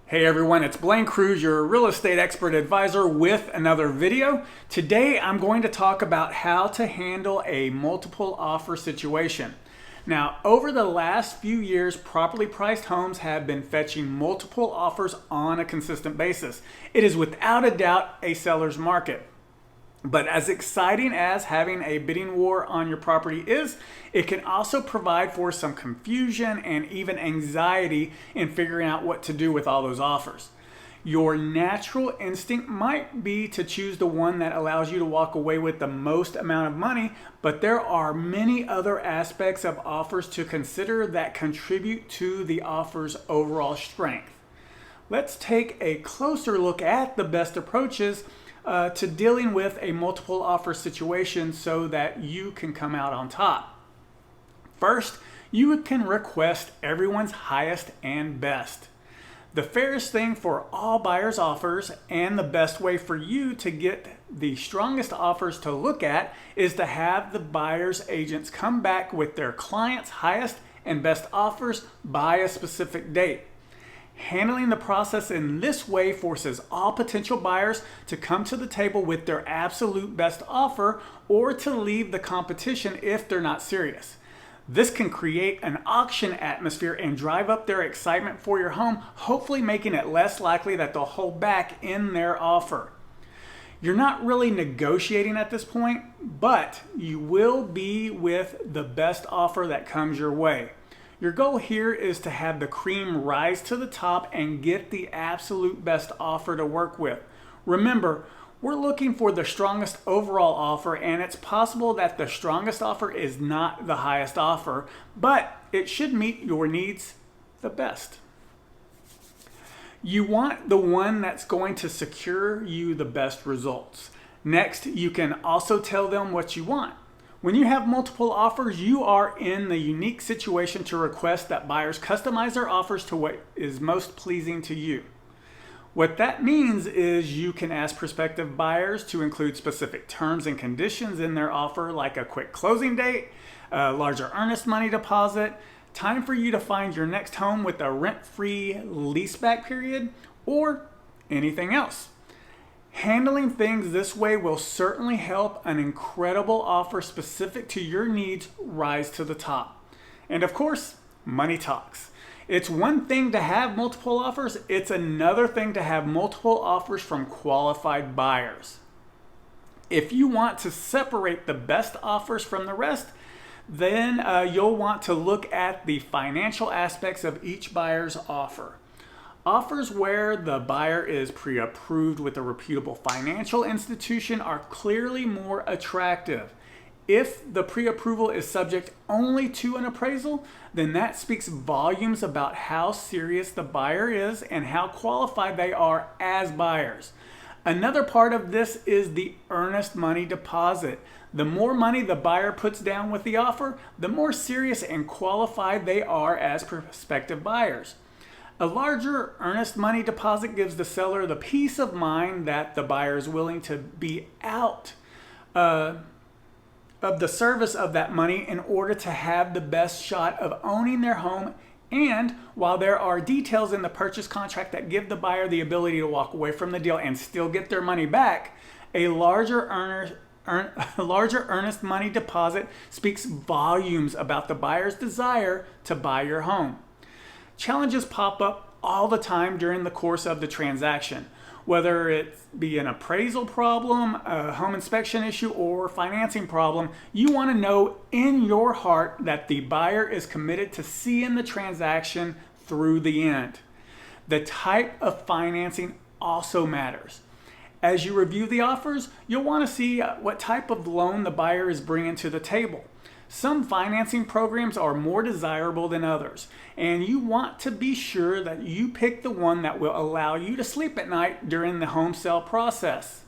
Hey everyone, it's Blaine Cruse, your real estate expert advisor with another video. Today I'm going to talk about how to handle a multiple offer situation. Now, over the last few years, properly priced homes have been fetching multiple offers on a consistent basis. It is without a doubt a seller's market. But as exciting as having a bidding war on your property is, it can also provide for some confusion and even anxiety in figuring out what to do with all those offers. Your natural instinct might be to choose the one that allows you to walk away with the most amount of money, but there are many other aspects of offers to consider that contribute to the offer's overall strength. Let's take a closer look at the best approaches to dealing with a multiple offer situation so that you can come out on top. First, you can request everyone's highest and best. The fairest thing for all buyers' offers and the best way for you to get the strongest offers to look at is to have the buyer's agents come back with their client's highest and best offers by a specific date. Handling the process in this way forces all potential buyers to come to the table with their absolute best offer or to leave the competition if they're not serious. This can create an auction atmosphere and drive up their excitement for your home, hopefully making it less likely that they'll hold back in their offer. You're not really negotiating at this point, but you will be with the best offer that comes your way. Your goal here is to have the cream rise to the top and get the absolute best offer to work with. Remember, we're looking for the strongest overall offer, and it's possible that the strongest offer is not the highest offer, but it should meet your needs the best. You want the one that's going to secure you the best results. Next, you can also tell them what you want. When you have multiple offers, you are in the unique situation to request that buyers customize their offers to what is most pleasing to you. What that means is you can ask prospective buyers to include specific terms and conditions in their offer, like a quick closing date, a larger earnest money deposit, time for you to find your next home with a rent-free leaseback period, or anything else. Handling things this way will certainly help an incredible offer specific to your needs rise to the top. And of course, money talks. It's one thing to have multiple offers, it's another thing to have multiple offers from qualified buyers. If you want to separate the best offers from the rest, then you'll want to look at the financial aspects of each buyer's offer. Offers where the buyer is pre-approved with a reputable financial institution are clearly more attractive. If the pre-approval is subject only to an appraisal, then that speaks volumes about how serious the buyer is and how qualified they are as buyers. Another part of this is the earnest money deposit. The more money the buyer puts down with the offer, the more serious and qualified they are as prospective buyers. A larger earnest money deposit gives the seller the peace of mind that the buyer is willing to be out of the service of that money in order to have the best shot of owning their home. And while there are details in the purchase contract that give the buyer the ability to walk away from the deal and still get their money back, a larger earnest money deposit speaks volumes about the buyer's desire to buy your home. Challenges pop up all the time during the course of the transaction, whether it be an appraisal problem, a home inspection issue, or financing problem. You want to know in your heart that the buyer is committed to seeing the transaction through the end. The type of financing also matters. As you review the offers, you'll want to see what type of loan the buyer is bringing to the table. Some financing programs are more desirable than others, and you want to be sure that you pick the one that will allow you to sleep at night during the home sale process.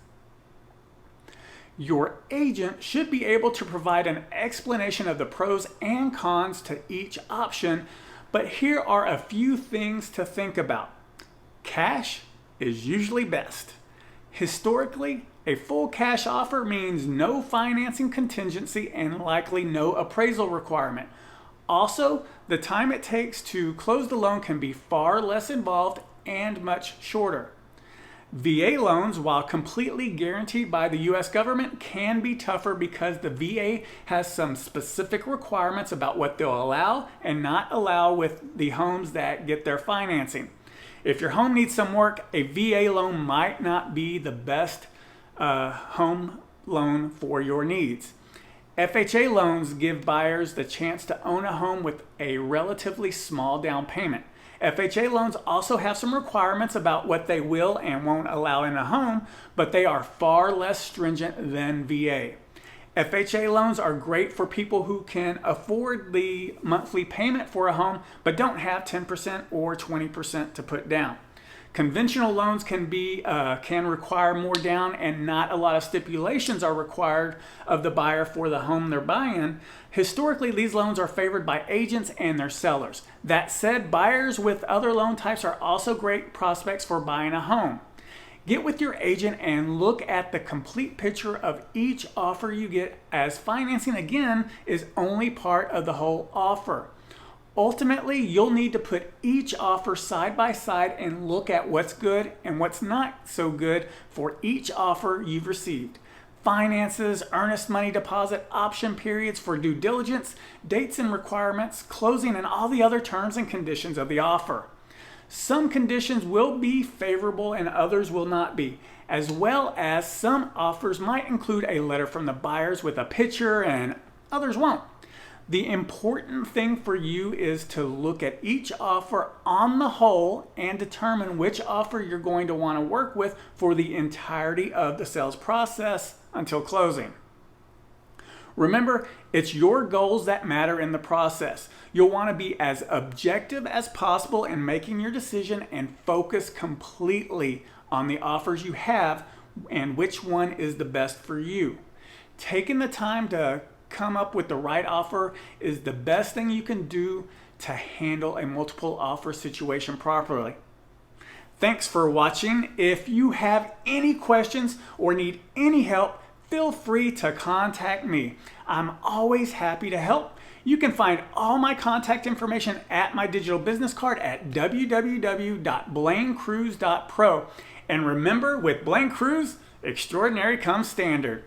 Your agent should be able to provide an explanation of the pros and cons to each option, but here are a few things to think about. Cash is usually best. Historically, a full cash offer means no financing contingency and likely no appraisal requirement. Also, the time it takes to close the loan can be far less involved and much shorter. VA loans, while completely guaranteed by the U.S. government, can be tougher because the VA has some specific requirements about what they'll allow and not allow with the homes that get their financing. If your home needs some work, a VA loan might not be the best home loan for your needs. FHA loans give buyers the chance to own a home with a relatively small down payment. FHA loans also have some requirements about what they will and won't allow in a home, but they are far less stringent than VA. FHA loans are great for people who can afford the monthly payment for a home, but don't have 10% or 20% to put down. Conventional loans can require more down, and not a lot of stipulations are required of the buyer for the home they're buying. Historically, these loans are favored by agents and their sellers. That said, buyers with other loan types are also great prospects for buying a home. Get with your agent and look at the complete picture of each offer you get, as financing, again, is only part of the whole offer. Ultimately, you'll need to put each offer side by side and look at what's good and what's not so good for each offer you've received. Finances, earnest money deposit, option periods for due diligence, dates and requirements, closing, and all the other terms and conditions of the offer. Some conditions will be favorable and others will not be, as well as some offers might include a letter from the buyers with a picture and others won't. The important thing for you is to look at each offer on the whole and determine which offer you're going to want to work with for the entirety of the sales process until closing. Remember, it's your goals that matter in the process. You'll want to be as objective as possible in making your decision and focus completely on the offers you have and which one is the best for you. Taking the time to come up with the right offer is the best thing you can do to handle a multiple offer situation properly. Thanks for watching. If you have any questions or need any help, feel free to contact me. I'm always happy to help. You can find all my contact information at my digital business card at www.blainecruse.pro. And remember, with Blaine Cruse, extraordinary comes standard.